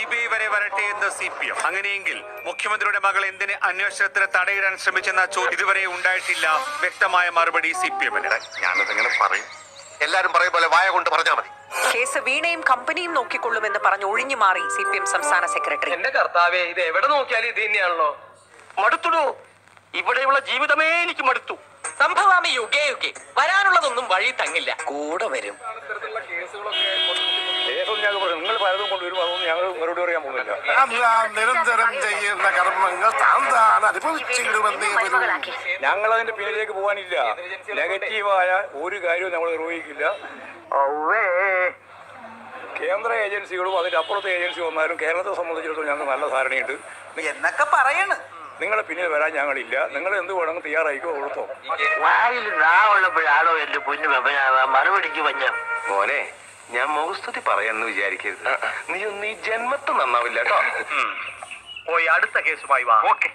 CBI വരെ വരട്ടെ എന്ന് CPM. അങ്ങനെയെങ്കിൽ മുഖ്യമന്ത്രിയുടെ മകൾ എന്തിന് അന്വേഷണത്തിന് തടയിടാൻ ശ്രമിച്ചെന്ന ചോദ്യം ഇതുവരെ ഉണ്ടായിട്ടില്ല. വ്യക്തമായ മറുപടി CPM-ന്. ഞാനതെങ്ങനെ പറയും? എല്ലാരും പറയും പോലെ വായ കൊണ്ട് പറഞ്ഞാൽ മതി. കേസ് വീണയും കമ്പനിയും നോക്കിക്കൊള്ളുമെന്ന് പറഞ്ഞു ഒഴിഞ്ഞു മാറി CPM സംസ്ഥാന സെക്രട്ടറി. എന്റെ കർത്താവേ, ഇത് എവിടെ നോക്കിയാലും ഇത് തന്നെയാണല്ലോ. മടുത്തുടോ, ഇവിടെയുള്ള ജീവിതമേ എനിക്ക് മടുത്തു. സംഭവാമി യുഗേ യുഗേ, വരാനുള്ളതൊന്നും വഴി തങ്ങില്ല, കൂടെ വരും. നിങ്ങൾ പലതും കൊണ്ടുവരും, അതൊന്നും ഞങ്ങൾ മറുപടി പറയാൻ പോകുന്നില്ല. നിരന്തരം ചെയ്യുന്ന കർമ്മങ്ങൾ താൻ അനുഭവിച്ചിടുമെന്നേ വരൂ. ഞങ്ങൾ അതിന്റെ പിന്നിലേക്ക് പോകാനില്ല. നെഗറ്റീവായ ഒരു കാര്യവും നമ്മൾ നിർവഹിക്കില്ല. കേന്ദ്ര ഏജൻസികളും അതിന്റെ അപ്പുറത്തെ ഏജൻസി വന്നാലും കേരളത്തെ സംബന്ധിച്ചിടത്തോളം ഞങ്ങൾക്ക് നല്ല ധാരണയുണ്ട് എന്നൊക്കെ പറയണ്. നിങ്ങളെ പിന്നിൽ വരാൻ ഞങ്ങളില്ല. നിങ്ങൾ എന്ത് വേണമെങ്കിൽ തയ്യാറായിക്കോ, കൊടുത്തോ. വായിൽ നാവുള്ളപ്പോഴാണോ എന്റെ പൊന്നു മറുപടിക്ക് വഞ്ഞ മോനെ, ഞാൻ മുഖസ്തുതി പറയാന്ന് വിചാരിക്കരുത്. നീ ജന്മത്ത് നന്നാവില്ല കേട്ടോ. പോയി അടുത്ത കേസുമായി വാ. ഓക്കെ.